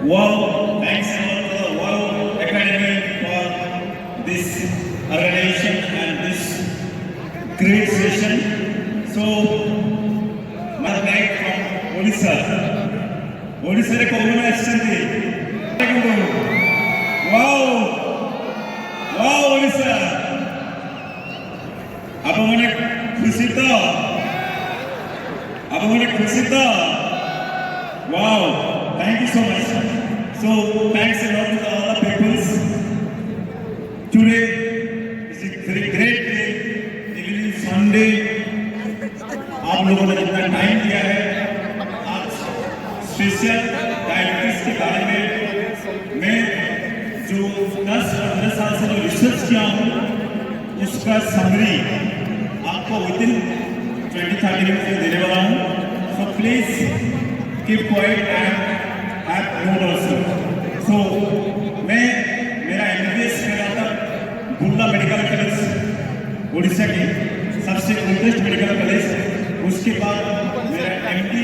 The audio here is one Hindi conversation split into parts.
Wow, thanks a lot to the Wow Academy for this organization and this great session. So, my guide from Odisha. Odisha re kono asante. Wow, wow Odisha. Apa mane khushi to. Wow, thank you so much. So, thanks a lot to all the peoples. Today is a very great day, even Sunday. आप लोगों ने जितना टाइम दिया है, आज स्पेशल डायबिटीज के बारे में मैं जो 10-15 साल से जो रिसर्च किया हूँ, उसका समरी आपको विदिन 20-30 मिनट में देने वाला हूँ. So please keep quiet and have note also. So मेरा MBBS कर रहा था बुर्ला मेडिकल कॉलेज ओडिशा की सबसे ओल्डेस्ट मेडिकल कॉलेज. उसके बाद मेरा MD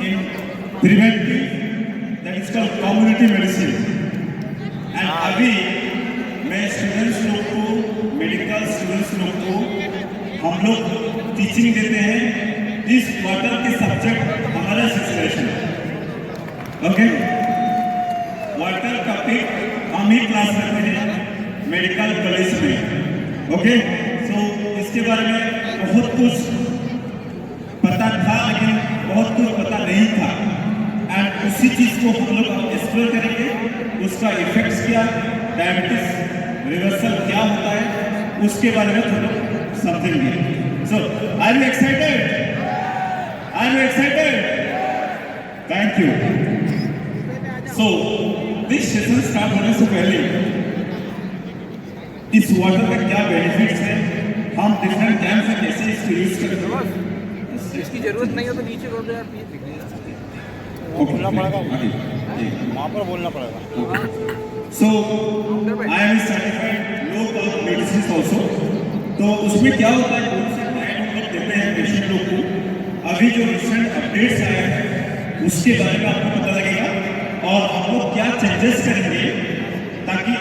in preventive that is called community medicine. And अभी मैं स्टूडेंट्स लोग को मेडिकल स्टूडेंट्स लोग को हम लोग टीचिंग देते हैं इस वाटर के सब्जेक्ट हमारा सिचुएशन. ओके, वाटर का पिक हम ही क्लास करते हैं मेडिकल कॉलेज में. ओके, सो इसके बारे में बहुत कुछ पता था लेकिन बहुत कुछ पता नहीं था. एंड उसी चीज को हम लोग एक्सप्लोर करेंगे, उसका इफेक्ट्स क्या, डायबिटीज रिवर्सल क्या होता है, उसके बारे में थोड़ा समझेंगे. So are you excited? Are you excited? Thank you. So, this session start होने से पहले इस वाटर का क्या बेनिफिट्स है, हम डिफरेंट टाइम से कैसे इसको यूज करते हैं. इसकी जरूरत नहीं है तो नीचे रोड यार प्लीज दिख ओके, बोलना पड़ेगा वहाँ पर बोलना पड़ेगा. So, I am certified low cost medicines also. तो उसमें क्या होता है, कौन से डाइट हम लोग देते हैं पेशेंट लोग को. अभी जो रिसेंट अपडेट्स आए हैं उसके बारे में आपको पता लगेगा और हम लोग क्या चेंजेस करेंगे ताकि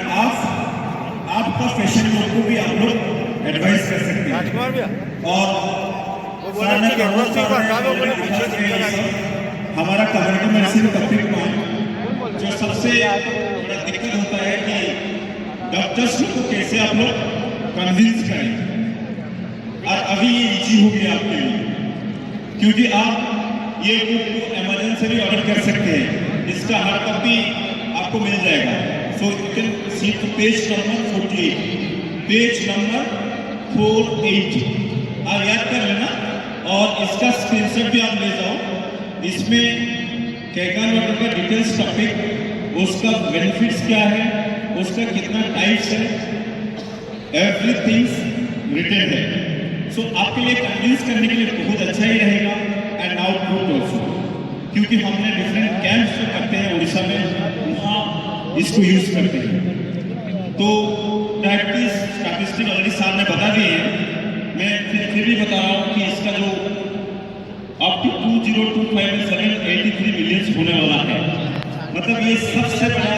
आपका पेशेंट लोग को भी आप लोग एडवाइस कर सकते हैं. और हमारा कम्युनिटी मेडिसिन टॉपिक में जो सबसे बड़ा दिक्कत होता है कि डॉक्टर्स को कैसे आप लोग कन्विंस करें. और अभी ये इजी हो गया आपके लिए क्योंकि आप ये बुक को अमेज़न से भी ऑर्डर कर सकते हैं. इसका हार्ड कॉपी आपको मिल जाएगा. सो you can C page number 48, page number 48 आप याद कर लेना और इसका स्क्रीनशॉट भी आप ले जाओ. इसमें कैगान वाटर का डिटेल्स टॉपिक, उसका बेनिफिट्स क्या है, उसका कितना टाइप्स है, एवरीथिंग रिटेन है. सो आपके लिए कन्विंस करने के लिए बहुत अच्छा ही रहेगा एंड आउटपुट ऑल्सो, क्योंकि हमने डिफरेंट कैंप्स जो करते हैं उड़ीसा में वहाँ इसको यूज करते हैं. तो डायबिटीज स्टैटिस्टिक ऑलरेडी साहब ने बता दिए हैं, मैं फिर भी बता रहा हूँ कि इसका जो अप टू 2025 में 783 मिलियन होने वाला है. मतलब ये सबसे बड़ा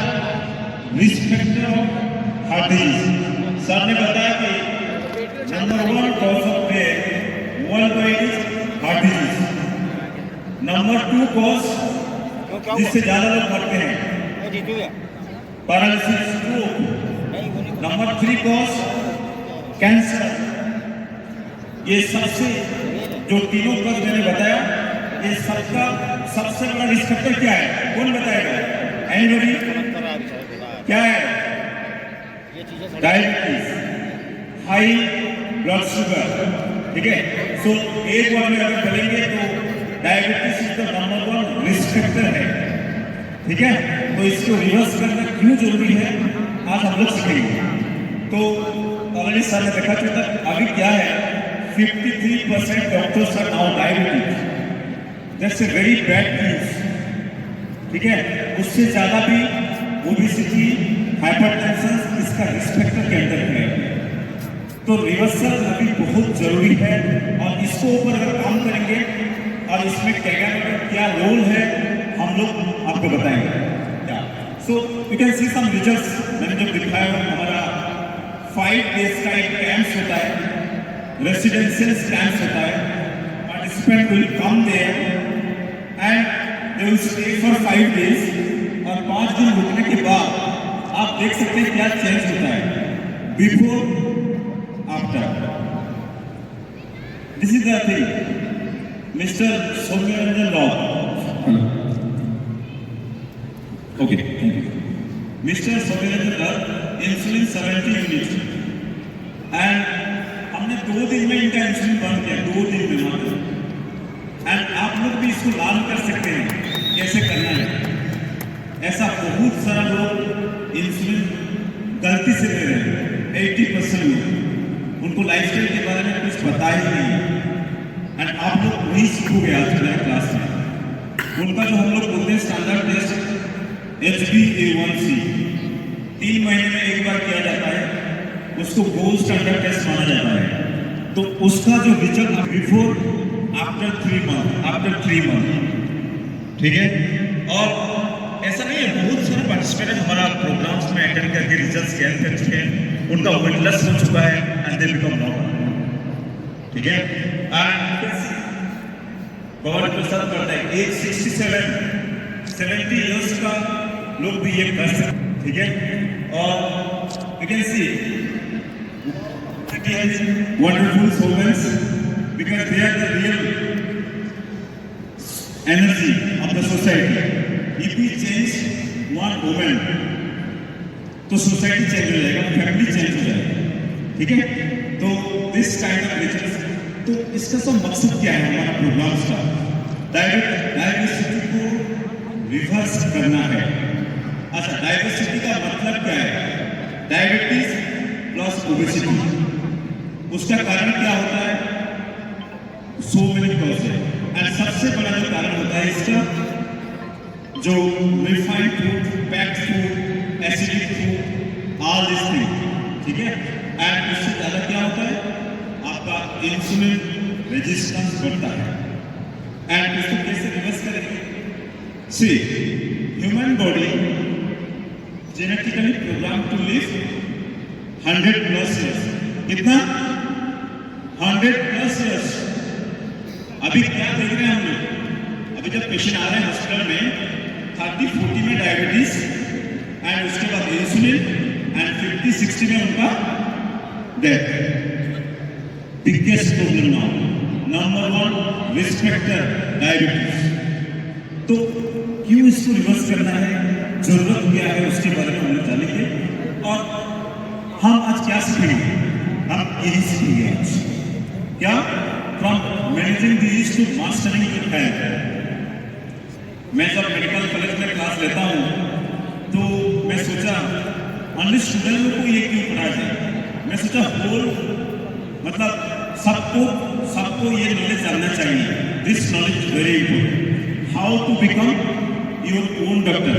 risk factor of heart disease. Sir ने बताया कि number 1 cause of death world wide is heart disease. Number 2 cause जिससे ज्यादा लोग मरते हैं paralysis, stroke. Number 3 cause cancer. ये सबसे जो तीनों कॉज मैंने बताया, ये सबका सबसे बड़ा रिस्क फैक्टर क्या है, कौन बताएगा? एनीबॉडी? क्या है? Diabetes, high blood sugar. ठीक है. सो एक बार में अगर चलेंगे तो diabetes is the number 1 risk factor है. ठीक है. तो इसको रिवर्स करना क्यों जरूरी है आज हम लोग सीखेंगे. तो ऑलरेडी सर ने देखा था अभी क्या है, 53% doctors are now diabetes. That's a very bad news. ठीक है. उससे ज्यादा भी ओबेसिटी, हाइपरटेंशन इसका रिस्क फैक्टर के अंदर है. तो रिवर्सल अभी बहुत जरूरी है और इसको ऊपर अगर काम करेंगे और इसमें कैगान का क्या रोल है हम लोग आपको बताएंगे. So you can see some results. मैंने जब दिखाया हमारा 5 days का एक कैंप्स होता है, रेसिडेंशियल कैंप्स होता है। Participant will come there and they will stay for 5 days और 5 दिन रुकने के बाद आप देख सकते हैं क्या चेंज होता है before after. This is the thing mister Soumyaranjan Rao. Okay, thank you mister Soumyaranjan Rao. Insulin 70 unit and हमने 2 दिन में इनका इंसुलिन बंद किया, 2 दिन में मात्र। एंड आप लोग भी इसको लागू कर सकते हैं कैसे करना है। ऐसा बहुत सारा लोग इंसुलिन गलती से ले रहे हैं, 80% लोग, उनको लाइफस्टाइल के बारे में कुछ पता ही नहीं है। एंड आप लोग वही सीखोगे आज मेरे क्लास में। उनका जो हम लोग बोलते हैं स्टैंडर्ड टेस्ट HbA1c 3 महीने में एक बार किया जाता है, उसको गोल्ड स्टैंडर्ड टेस्ट माना जाता है। तो उसका जो रिजल्ट बिफोर आफ्टर 3 मंथ, ठीक है। और ऐसा नहीं है, बहुत सारे पार्टिसिपेंट हमारा प्रोग्राम्स में अटेंड करके रिजल्ट्स गेन कर चुके हैं, उनका वेट लॉस हो चुका है एंड दे बिकम नॉर्मल, ठीक है। गॉड प्रसाद करता है एज 67-70 इयर्स का लोग भी ये कर सकते, ठीक है। और you can C wonderful solvents because they are the real energy of the society. If we change one woman, तो सोसाइटी चेंज हो जाएगा, फैमिली चेंज हो जाएगा, ठीक है। तो दिस काइंड ऑफ रिचुअल्स, तो इसका सब मकसद क्या है हमारा प्रोग्राम्स का? डायवर्सिटी को रिवर्स करना है। अच्छा, डायवर्सिटी का मतलब क्या है? डायबिटीज प्लस ओबेसिटी, उसका कारण क्या होता है? सो मेनी कॉज है। एंड सबसे बड़ा जो कारण होता है इसका, जो refined food, packed food, acidic food, all this thing, ठीक है। एंड उससे ज्यादा क्या होता है? आपका इंसुलिन रेजिस्टेंस बढ़ता है। एंड इसको कैसे रिवर्स करेंगे? See, human body genetically program to live 100+ years। कितना? 100+ years। अभी क्या देख रहे हैं हम लोग? अभी जब पेशेंट आ रहे हैं हॉस्पिटल में 30-40 में डायबिटीज एंड उसके बाद इंसुलिन एंड 50-60 में उनका death. Biggest problem now, number 1 risk factor diabetes. तो क्यों इसको रिवर्स करना है, जरूरत क्या है, उसके बारे में हम लोग जानेंगे। और हम आज क्या सीखेंगे? हम यही सीखेंगे आज। क्या? From managing disease to mastering health. मैं जब मेडिकल कॉलेज में क्लास लेता हूँ तो मैं सोचा अन्य स्टूडेंटों को ये क्यों पढ़ाया जाए। मैं सोचा होल मतलब सबको ये नॉलेज जानना चाहिए। This knowledge very important. How to become your own doctor,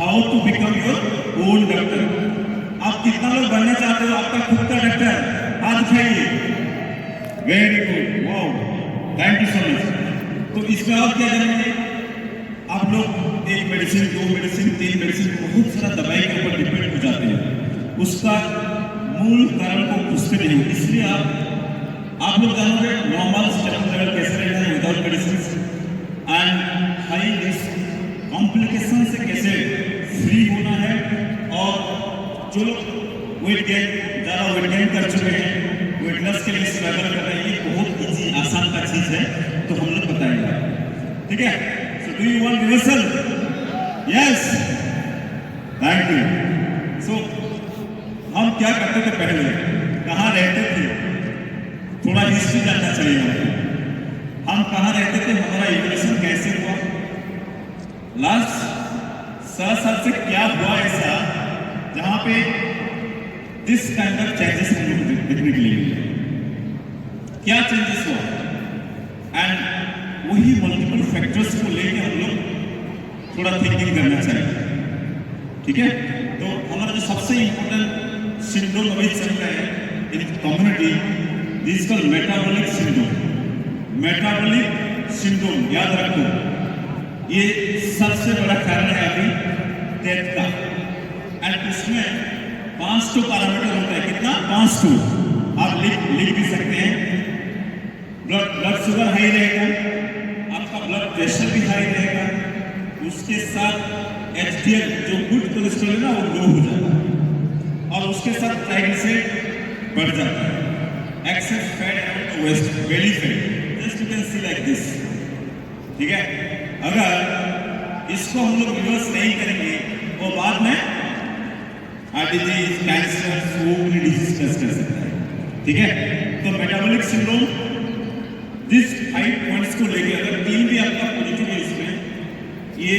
how to become your own doctor. आप कितना लोग बनना चाहते हो आपका खुद का डॉक्टर? हाथ उठाइए। Very good, wow, thank you so much. तो इसमें आप क्या करेंगे? आप लोग 1 मेडिसिन, 2 मेडिसिन, 3 मेडिसिन, बहुत सारा दवाई के ऊपर डिपेंड हो जाते हैं। उसका मूल कारण को पूछते नहीं हो, इसलिए आप लोग जानोगे नॉर्मल स्टेरॉइड लेवल कैसे रहना है without medicine and high risk complication से कैसे फ्री होना है। और जो लोग ज़्यादा वेट गेन कर चुके हैं, वेट लॉस के लिए स्ट्रगल कर रहे हैं, ये बहुत इजी आसान का चीज़ है, तो हम लोग बताएंगे, ठीक है। So do you want reversal? Yes, thank you. So हम क्या करते थे पहले, कहाँ रहते थे, थोड़ा हिस्ट्री जानना चाहिए हमको। हम कहाँ रहते थे, हमारा एजुकेशन कैसे हुआ, लास्ट 7 साल से क्या हुआ ऐसा जहाँ पे दिस काइंड ऑफ चेंजेस देखने के लिए मिले। क्या चेंजेस हुआ? एंड वही मल्टीपल फैक्टर्स को लेकर हम लोग थोड़ा थिंकिंग करना चाहिए, ठीक है। तो हमारा जो सबसे इंपॉर्टेंट सिंड्रोम अभी चल रहा है इन community, this called metabolic syndrome. Metabolic syndrome याद रखो, ये सबसे बड़ा कारण है अभी डेथ का। एंड उसमें 5 पैरामीटर होता है, कितना? 5। आप लिख भी सकते हैं। ब्लड शुगर हाई रहेगा, आपका ब्लड प्रेशर भी हाई रहेगा, उसके साथ HDL जो गुड कोलेस्ट्रॉल है ना वो लो हो जाता है, और उसके साथ ट्राइग्लिसराइड बढ़ जाता है। Excess fat and waist belly fat, just you can see like this. ठीक है, अगर इसको हम लोग रिवर्स नहीं करेंगे वो बाद में heart disease, cancer, so many disease कर सकता है। ठीक है, तो मेटाबॉलिक सिंड्रोम जिस 5 पॉइंट्स को लेके अगर 3 भी आपका पॉजिटिव है इसमें, ये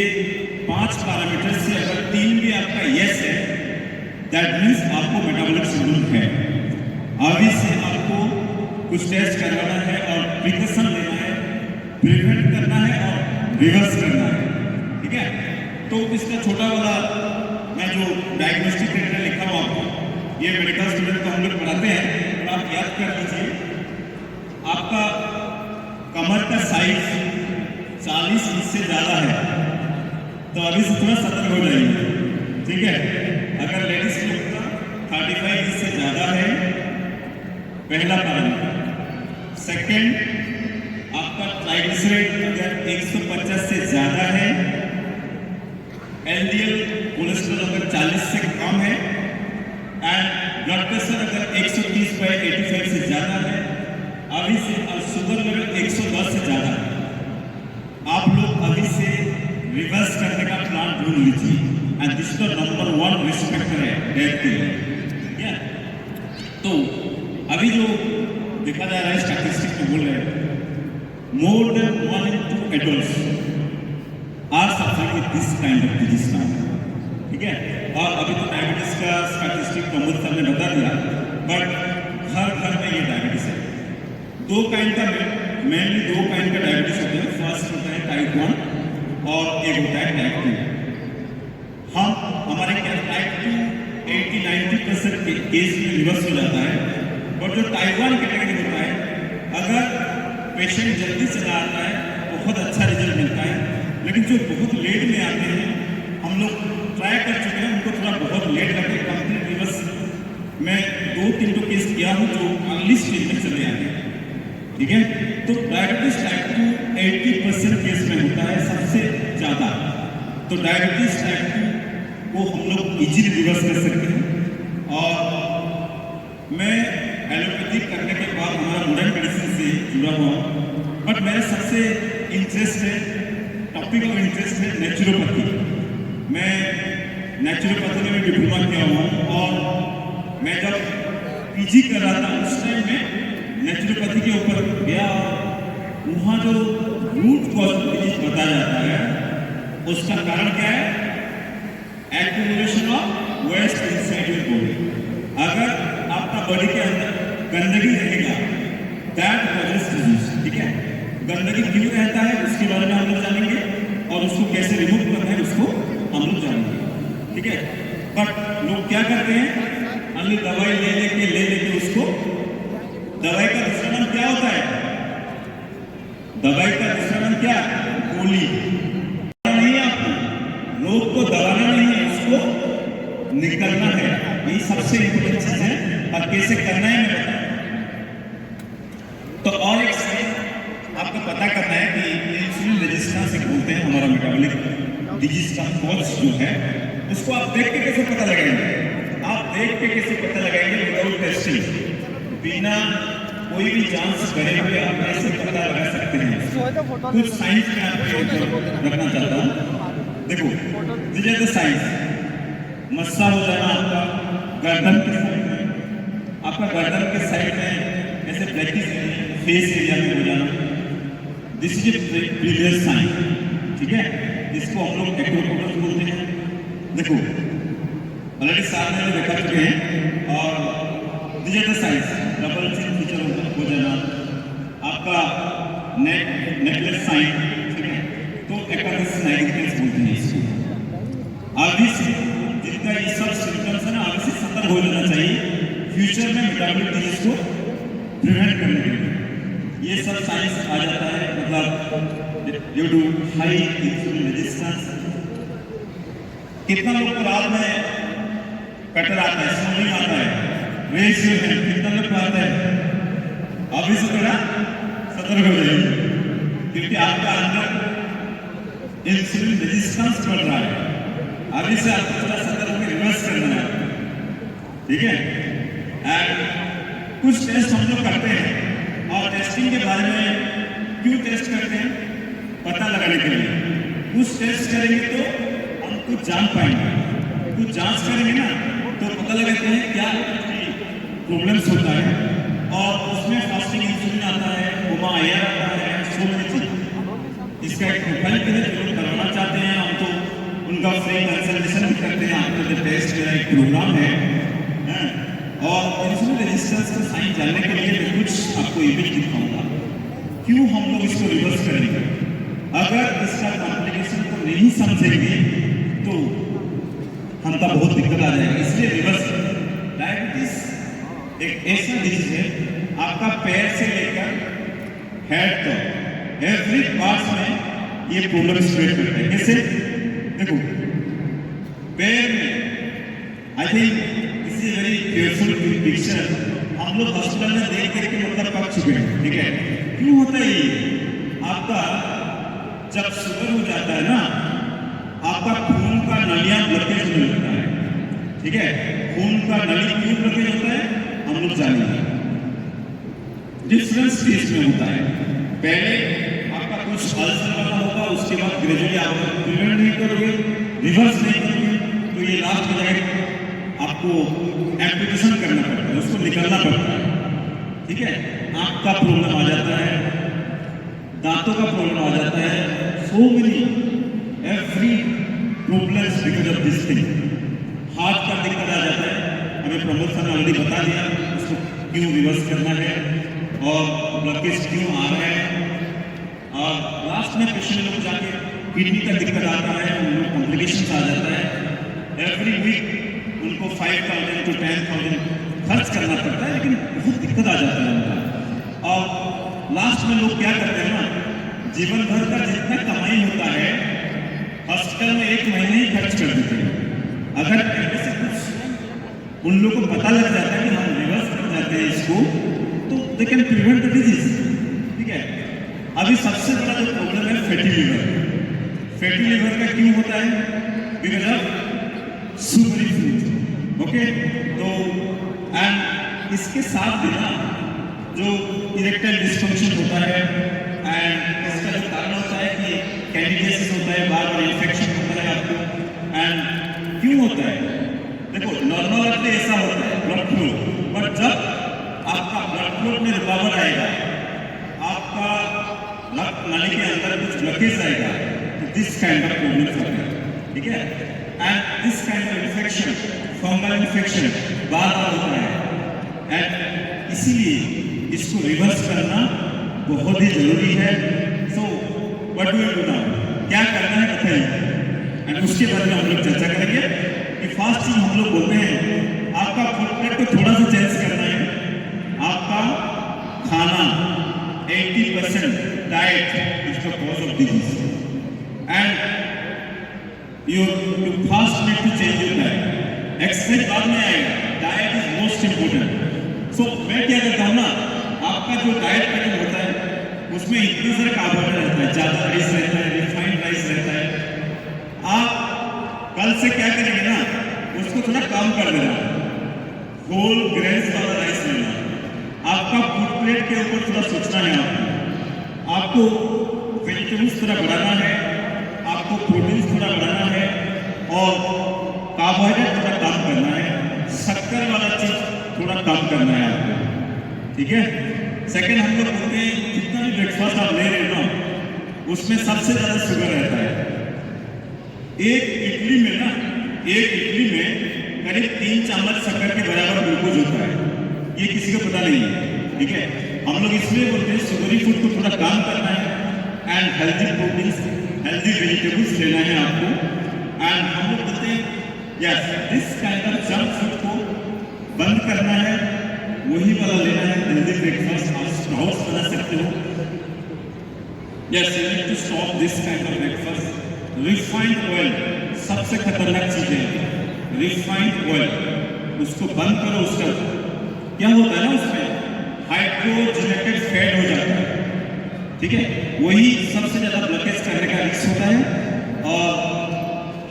5 पैरामीटर से अगर 3 भी आपका यस है, दैट मीन्स आपको मेटाबॉलिक सिंड्रोम है। अभी से आपको कुछ टेस्ट करवाना है और प्रिकॉशन लेना है, प्रिवेंट करना है और रिवर्स करना है। ठीक है, तो इसका छोटा वाला मैं जो डायग्नोस्टिक क्राइटेरिया लिखा हुआ आपको, ये मेडिकल स्टूडेंट को हम लोग पढ़ाते हैं, तो आप याद कर लीजिए। आपका कमर का साइज 40 इंच से ज़्यादा है तो अभी से थोड़ा सतर्क हो जाइए। ठीक है, अगर लेडीज लोग का 35 इंच से ज़्यादा है, पहला पैरामीटर। सेकेंड, आपका ट्राइग्लिसराइड अगर 150 से ज़्यादा है, LDL कोलेस्ट्रॉल अगर 40 से कम है, एंड ब्लड प्रेशर अगर 130/85 से ज़्यादा है, अभी से और शुगर लेवल 110 से ज़्यादा है, आप लोग अभी से रिवर्स करने का प्लान ढूंढ लीजिए। And this the number 1 risk factor है डेथ के लिए। ठीक है, तो अभी जो देखा जा रहा है स्टैटिस्टिक में बोल रहे हैं, more than 1 in 2 adults are suffering with this kind of disease now. ठीक है, और अभी तो डायबिटीज का स्टैटिस्टिक प्रमोद सर ने बता दिया, बट हर घर में ये डायबिटीज है। 2 काइंड का, मेनली 2 काइंड का डायबिटीज होता है। फर्स्ट होता है टाइप 1 और एक होता है टाइप 2। हमारे क्या टाइप 2 80-90% के केस में रिवर्स हो जाता है, और जो टाइप 1 कैटेगरी होता है, अगर पेशेंट जल्दी चला आता है बहुत अच्छा रिजल्ट मिलता है। लेकिन जो बहुत लेट में आते हैं, हम लोग ट्राई कर चुके हैं, उनको थोड़ा बहुत लेट लगे, कंप्लीट रिवर्स मैं 2-3 तो केस किया हूँ जो अर्ली स्टेज में चले आते हैं। ठीक है, तो डायबिटीज टाइप 2 80% केस में होता है सबसे ज़्यादा। तो डायबिटीज टाइप 2 को हम लोग इजीली रिवर्स कर सकते हैं। और मैं एलोपैथिक करने के बाद हमारा मॉडर्न मेडिसिन से जुड़ा हुआ हूँ, बट मेरा सबसे इंटरेस्ट है, टॉपिक ऑफ इंटरेस्ट है नेचुरोपैथी। मैं नेचुरोपैथी में डिप्लोमा किया हुआ हूँ, और मैं जब PG कर रहा था उस टाइम में नेचुरोपैथी के ऊपर गया। वहाँ जो रूट कॉज डिजीज बताया जाता है, उसका कारण क्या है? Accumulation of waste inside your body. अगर आपका बॉडी के अंदर गंदगी रहेगा, दैट कॉजेस डिजीज। ठीक है, गंदगी क्यों रहता है उसके बारे में हम लोग जानेंगे, और उसको कैसे रिमूव करना है उसको हम लोग जानेंगे। ठीक है, बट लोग क्या करते हैं, अन्य दवाई ले लेके उसको, दवाई का दूसरा नाम क्या होता है? दवाई का दूसरा नाम क्या? गोली। नहीं है, आपको रोग को दबाना नहीं है, उसको निकलना है। ये सबसे इंपॉर्टेंट चीज है, और कैसे करना है मैं बताऊं। तो और एक चीज आपको पता करना है कि इंसुलिन रेजिस्टेंस एक बोलते हैं हमारा मेटाबॉलिक डिजीज का कॉज जो है, उसको आप देख के कैसे पता लगाएंगे? आप देख के कैसे पता लगाएंगे? विदाउट टेस्टिंग, बिना कोई भी जांच करे हुए आप कैसे पता लगा सकते हैं? कुछ साइंस में आपको रखना चाहता हूँ। देखो, दिस इज द साइंस। मस्सा हो जाना आपका गर्दन के साइड में, आपका गर्दन के साइड में ऐसे ब्लैकिश फेस एरिया में हो जाना, this is a previous sign. ठीक है, इसको हम लोग एक्टोकोटस बोलते हैं। देखो, ऑलरेडी सामने में देखा चुके हैं। और this is the science, double chin feature हो जाना, आपका नेकलेस साइन। ठीक है, तो एकादश नाइटिंगेल्स बोलते हैं इसको। अभी से जिनका ये सब सिम्टम्स है ना, अभी से सतर्क हो जाना चाहिए फ्यूचर में मेटाबॉलिक डिजीज को प्रिवेंट करने के लिए। ये सब साइंस आ जाता है, मतलब due to high insulin resistance. कितना लोग को रात में कटर आता है, स्नोलिंग आता है, रेस है, कितना लोग को आता है? अभी से थोड़ा सतर्क हो जाइए, क्योंकि आपका अंदर इंसुलिन रेजिस्टेंस बढ़ रहा है। अभी से आपको थोड़ा सतर्क होकर रिवर्स करना है, ठीक है? एंड कुछ टेस्ट हम लोग करते हैं, और टेस्टिंग के बारे में क्यों टेस्ट करते हैं? पता लगाने के लिए। कुछ टेस्ट करेंगे तो हम कुछ जान पाएंगे, कुछ जांच करेंगे ना तो पता लगाते हैं क्या प्रॉब्लम्स होता है, और उसमें फास्टिंग इंसुलिन आता है, कोमा आयर आता है, सो मेनी चीज। इसका एक प्रोफाइल के लिए जो लोग करवाना चाहते हैं हम तो उनका फ्री कंसल्टेशन भी करते हैं। आपका जो टेस्ट मेरा एक प्रोग्राम है, और इंसुलिन रेजिस्टेंस का साइन जानने के लिए मैं कुछ आपको इमेज दिखाऊंगा। क्यों हम लोग इसको रिवर्स करेंगे? अगर इसका कॉम्प्लिकेशन को नहीं समझेंगे तो हमका बहुत दिक्कत आ जाएगी। इसलिए रिवर्स, डायबिटीज एक ऐसा डिजीज है, आपका पैर से लेकर हेड तक एवरी पार्ट में ये प्रॉब्लम स्प्रेड करता है। कैसे? देखो, पैर में I think this is very careful picture. हम लोग हॉस्पिटल में देख करके मतलब पक चुके हैं, ठीक है? क्यों होता है ये? आपका जब शुगर हो जाता है ना, आपका खून का नलियां ब्लॉकेज होने लगता है, ठीक है? खून का नली क्यों ब्लॉकेज होता है हम लोग जानेंगे। डिफरेंट स्टेज में होता है। पहले आपका कुछ अल्सर वाला होगा, उसके बाद ग्रेजुअली आप प्रिवेंट नहीं करोगे, रिवर्स नहीं करोगे, तो ये लास्ट हो जाएगा, आपको एम्पुटेशन करना पड़ता है, उसको निकालना पड़ता है, ठीक है? आँख का प्रॉब्लम आ जाता है, दांतों का प्रॉब्लम आ जाता है, so many every problems because of this thing. Heart का दिक्कत आ जाता है, हमें प्रमोद सर ने ऑलरेडी बता दिया उसको क्यों रिवर्स करना है और ब्लॉकेज क्यों आ रहा है। और लास्ट में पेशेंट लोग जाके किडनी का दिक्कत आता है, उन लोग कॉम्प्लिकेशन आ जाता है। एवरी वीक उनको 5,000 to 10,000 खर्च करना पड़ता है, लेकिन बहुत दिक्कत आ जाता है उनका। और लास्ट में लोग क्या करते हैं ना, जीवन भर का जितना कमाई होता है हॉस्पिटल में एक महीने ही खर्च कर देते हैं। अगर पहले से कुछ उन लोगों को पता लग जाता है कि हम रिवर्स कर जाते हैं इसको, तो they can prevent the disease, ठीक है? अभी सबसे बड़ा जो प्रॉब्लम है फैटी लिवर। फैटी लिवर का क्यों होता है? Because of sugary food, okay? तो एंड इसके साथ भी ना जो इरेक्टाइल डिस्फंक्शन होता है, एंड इसका जो कारण होता है कि कैंडिडियासिस होता है, बार बार इन्फेक्शन होता है आपको। एंड क्यों होता है? देखो, नॉर्मल आपने ऐसा होता है ब्लड फ्लो, बट जब आपका ब्लड फ्लो में रुकावट आएगा, आपका रक्त नली के अंदर कुछ ब्लॉकेज आएगा, तो दिस काइंड ऑफ प्रॉब्लम होता है, ठीक है? And this kind of infection, fungal infection बार बार होता है, एंड इसीलिए इसको रिवर्स करना बहुत ही जरूरी है। So what do you do now? क्या करना है बताइए, एंड उसके बारे में हम लोग चर्चा करेंगे। कि फास्ट चीज हम लोग बोलते हैं, आपका फूड प्लेट को थोड़ा सा चेंज करना है। आपका खाना 80% diet is the cause of disease, and your fast need to change your diet. Exercise बाद में आएगा, diet is most important. So मैं क्या करता हूँ ना, आपका जो डाइट पैटर्न होता है उसमें इतने सारे कार्बोहाइड्रेट रहता है, ज़्यादा राइस रहता है, रिफाइंड राइस रहता है। आप कल से क्या करेंगे ना, उसको थोड़ा कम कर देना, होल ग्रेन्स वाला राइस लेना। आपका फूड प्लेट के ऊपर थोड़ा सोचना है, आपको वेजिटेबल्स थोड़ा बढ़ाना है, आपको प्रोटीन्स थोड़ा बढ़ाना है, और कार्बोहाइड्रेट थोड़ा कम करना है, शक्कर वाला चीज थोड़ा कम करना है आपको, ठीक है? सेकंड, हम लोग बोलते हैं जितना भी ब्रेकफास्ट आप ले रहे हो ना, उसमें सबसे ज्यादा शुगर रहता है। एक इडली में करीब 3 चम्मच शक्कर के बराबर ग्लूकोज होता है, ये किसी को पता नहीं है, ठीक है? हम लोग इसलिए बोलते हैं शुगरी फूड को थोड़ा कम करना है, and healthy proteins, healthy vegetables लेना है आपको। एंड हम लोग बोलते हैं yes, this kind of junk food को बंद करना है, वही वाला लेना है, हेल्दी ब्रेकफास्ट। आप स्प्राउट्स बना सकते हो। Yes, you need to stop this kind of breakfast. Refined oil, सबसे खतरनाक चीज है रिफाइंड ऑयल। उसको बंद करो, उसका क्या होता है ना, उसमें हाइड्रोजनेटेड फैट हो जाता है, ठीक है, वही सबसे ज्यादा ब्लॉकेज करने का रिस्क होता है। और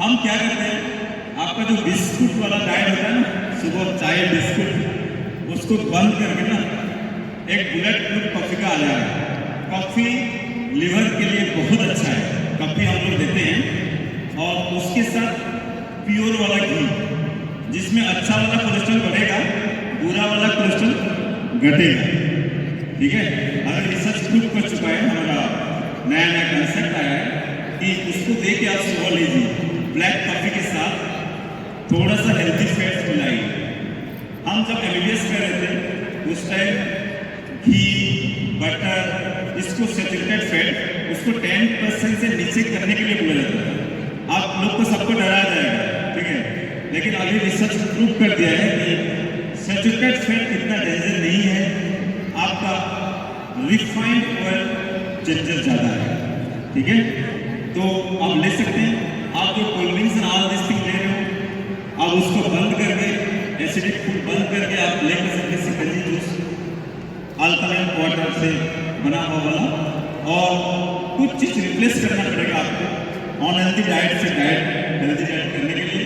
हम क्या करते हैं, आपका जो बिस्कुट वाला डाइट होता है ना, सुबह चाय बिस्कुट, उसको बंद करके ना एक बुलेट प्रूफ कॉफी का आ जाएगा। कॉफी लिवर के लिए बहुत अच्छा है, कॉफी हम लोग देते हैं। और उसके साथ प्योर वाला घी, जिसमें अच्छा वाला कोलेस्ट्रॉल बढ़ेगा, बुरा वाला कोलेस्ट्रॉल घटेगा, ठीक है। अगर रिसर्च प्रूव कर चुका है, हमारा नया नया कंसेप्ट आया है कि उसको दे के आप सुबह लीजिए ब्लैक कॉफी के साथ थोड़ा सा हेल्थी फैट्स मिलाइए। हम जब एमबीबीएस कर रहे थे उस टाइम घी, बटर, इसको सैचुरेटेड फैट उसको 10% से नीचे करने के लिए बोला जाता है। आप लोग को सबको डराया जाएगा, ठीक है, लेकिन अभी रिसर्च प्रूव कर दिया है कि सैचुरेटेड फैट इतना डेंजर नहीं है, आपका रिफाइंड ऑयल डेंजर ज़्यादा है, ठीक है। तो आप ले सकते हैं, आप जो cold drinks and all this thing ले रहे हो, आप उसको बंद करके, एसिडिक फूड बंद करके आप ले सकते हैं सिकंजी जूस अल्कलाइन वाटर से बना हुआ वाला। और कुछ चीज़ रिप्लेस करना पड़ेगा आपको अनहेल्दी डाइट से हेल्दी डाइट करने के लिए।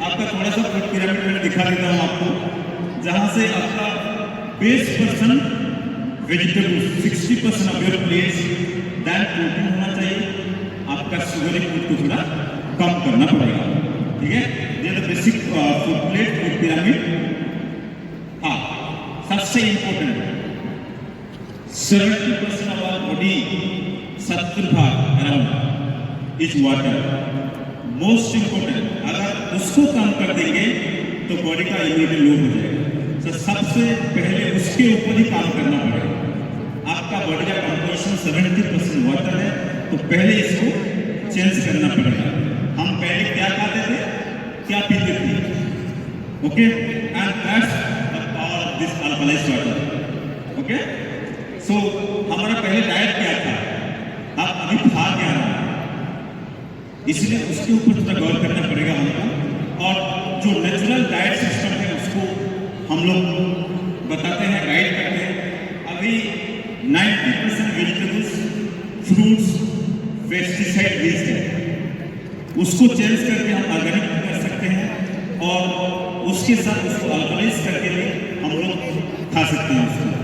आपका थोड़ा सा फूड पिरामिड में दिखा देता हूँ आपको, जहाँ से आपका 20% vegetable, 60% of your plates than protein होना चाहिए। आपका शुगरी फूड को थोड़ा कम करना पड़ेगा, ठीक है। ये तो basic food plate, food pyramid. हाँ, सबसे important 70% of our body, 70% around is water. Most important, अगर उसको कम कर देंगे तो बॉडी का इम्यूनिटी लो हो जाएगा। तो सबसे पहले उसके ऊपर ही काम करना पड़ेगा। आपका बॉडी का कंपोजिशन 70% वाटर है, तो पहले इसको चेंज करना पड़ेगा। हम पहले क्या खाते थे, क्या पीते थे, okay, and that's the power of this alkalised water, okay. So हमारा पहले डाइट क्या था, आप अभी खा क्या रहे हैं, इसलिए उसके ऊपर थोड़ा गौर करना पड़ेगा हमको। और जो नेचुरल डाइट सिस्टम है उसको हम लोग बताते हैं, गाइड करते हैं। अभी 90% वेजिटेबल्स, फ्रूट्स पेस्टिसाइड बेस्ड है, उसको चेंज करके हम ऑर्गेनिक कर सकते हैं और उसके साथ उसको ऑर्गेनाइज करके हम लोग खा सकते हैं उसको।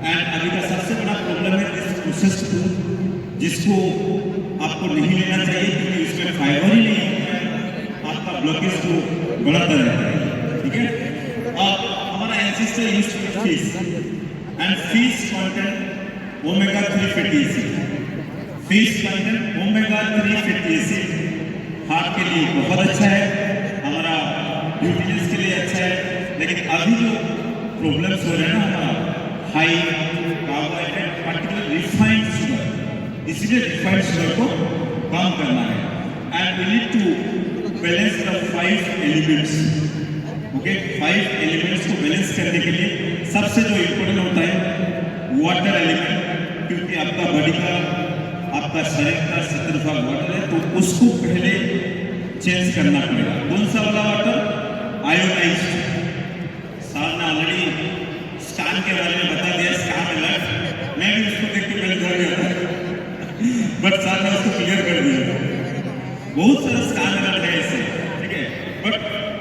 एंड अभी का सबसे बड़ा प्रॉब्लम है दिस प्रोसेस्ड फूड, जिसको आपको नहीं लेना चाहिए क्योंकि उसमें फाइबर ही नहीं होता है, आपका ब्लॉकेज को बढ़ाता रहता है, ठीक है। और हमारा ancestor used to fish and fish content omega 3 fatty acid. Fish content omega 3 fatty acid heart के लिए बहुत अच्छा है, हमारा न्यूट्रिएंट्स के लिए अच्छा है। लेकिन अभी जो प्रॉब्लम्स हो रहे हैं ना, हमारा high carbohydrate, particular refined sugar, इसलिए रिफाइंड शुगर को कम करना है। And we need to balance the 5 elements, okay. 5 elements को बैलेंस करने के लिए सबसे जो इम्पोर्टेंट होता है वाटर एलिमेंट, क्योंकि आपका बॉडी का, आपका शरीर का 70% वाटर है, तो उसको पहले चेंज करना पड़ेगा। कौन सा वाला वाटर? आयोडाइज्ड। सर ने ऑलरेडी स्कैन के बारे में बता दिया, स्कैन अलर्ट, मैं भी उसको देख के पहले डर गया था बट सर ने उसको क्लियर कर दिया। बहुत सारा स्कैन अलर्ट है ऐसे, ठीक है, बट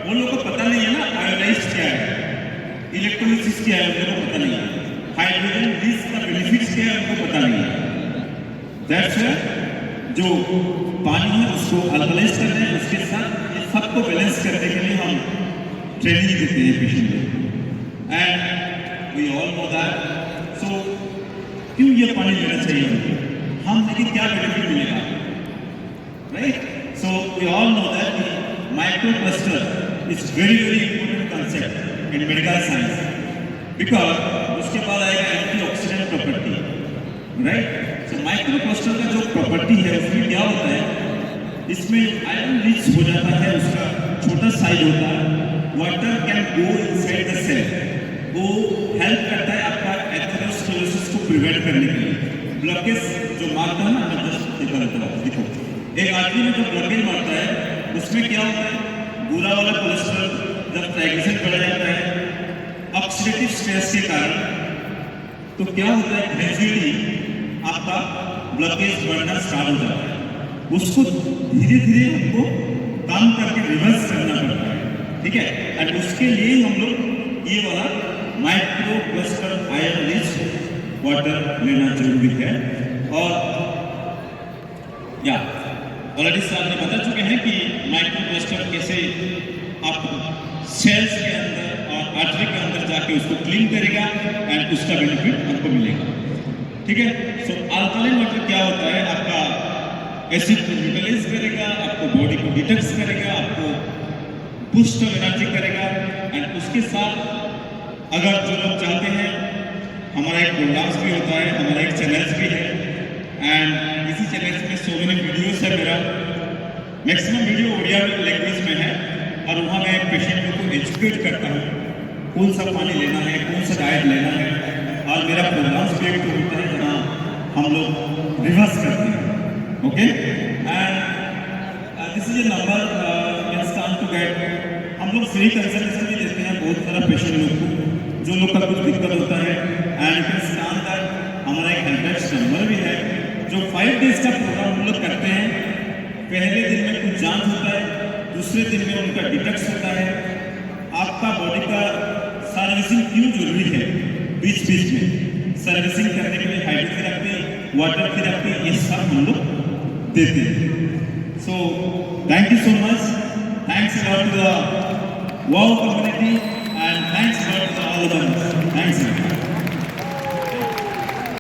उन लोगों को पता नहीं है ना आयोडाइज्ड क्या है, इलेक्ट्रोलिसिस क्या है, उन लोगों को पता नहीं है, हाइड्रोजन लीज का बेनिफिट्स क्या है उनको पता नहीं है। दैट्स व्हाई जो पानी है उसको अल्कलाइज कर रहे हैं, उसके साथ इन सबको बैलेंस करने के लिए हम ट्रेनिंग देते हैं पेशेंट को। And we all know that, so क्यों ये पानी लेना चाहिए हम, लेकिन क्या बेनिफिट मिलेगा, right. So we all know that microcluster is very important concept in medical science, because उसके बाद आएगा antioxidant property, right. So microcluster का जो प्रॉपर्टी है उसमें क्या होता है, इसमें आयरन रिच हो जाता है, उसका छोटा साइज होता है, water can go inside the cell, वो हेल्प करता है आपका एथेरोस्क्लेरोसिस को प्रिवेंट करने के लिए। ब्लॉकेज जो मारता है ना, जस्ट देखो एक आदमी में जो ब्लॉकेज मारता है उसमें क्या होता है, बुरा वाला कोलेस्ट्रॉल जब ट्राइग्लिसराइड बढ़ जाता है ऑक्सीडेटिव स्ट्रेस के कारण, तो क्या होता है, ग्रेजुअली आपका ब्लड प्रेशर बढ़ना स्टार्ट हो जाता है। उसको धीरे धीरे हमको काम करके रिवर्स करना पड़ता है, ठीक है। एंड उसके लिए हम लोग ये वाला micro cluster iron rich water लेना जरूरी है। और या ऑलरेडी साहब ने बता चुके हैं कि माइक्रो क्लस्टर कैसे आप सेल्स के अंदर और आर्टरी के अंदर जाके उसको क्लीन करेगा एंड उसका बेनिफिट आपको मिलेगा, ठीक है। सो अल्कलाइन वाटर क्या होता है, आपका एसिड को न्यूट्रलाइज करेगा, आपको बॉडी को डिटॉक्स करेगा, आपको बूस्ट ऑफ एनर्जी करेगा। एंड उसके साथ अगर जो लोग चाहते हैं, हमारा एक प्रोग्राम्स भी होता है, हमारा एक चैनल्स भी है एंड इसी चैनल्स में सो मेनी वीडियोस है। मेरा मैक्सिमम वीडियो उड़िया लैंग्वेज में है और वहाँ मैं पेशेंट को एजुकेट करता हूँ कौन सा पानी लेना है, कौन सा डाइट लेना है। और मेरा प्रोग्राम्स भी एक होता है जहाँ हम लोग रिवर्स करते हैं, okay. And this is a number can start to get. हम लोग फ्री कंसल्टेशन भी देते हैं बहुत सारा पेशेंट लोग को, जो लोग का कुछ दिक्कत होता है। And you can start that, हमारा एक हेल्पलाइन नंबर भी है जो 5 डेज का प्रोग्राम हम लोग करते हैं। पहले दिन में कुछ जांच होता है, दूसरे दिन में उनका डिटॉक्स होता है। आपका बॉडी का सर्विसिंग क्यों जरूरी है, बीच बीच में सर्विसिंग करने के लिए हाइड्रोथेरेपी, वाटर थेरेपी, ये सब हम लोग देते हैं। So thank you so much, thanks a lot to the wow community and thanks a lot to all of us, thanks.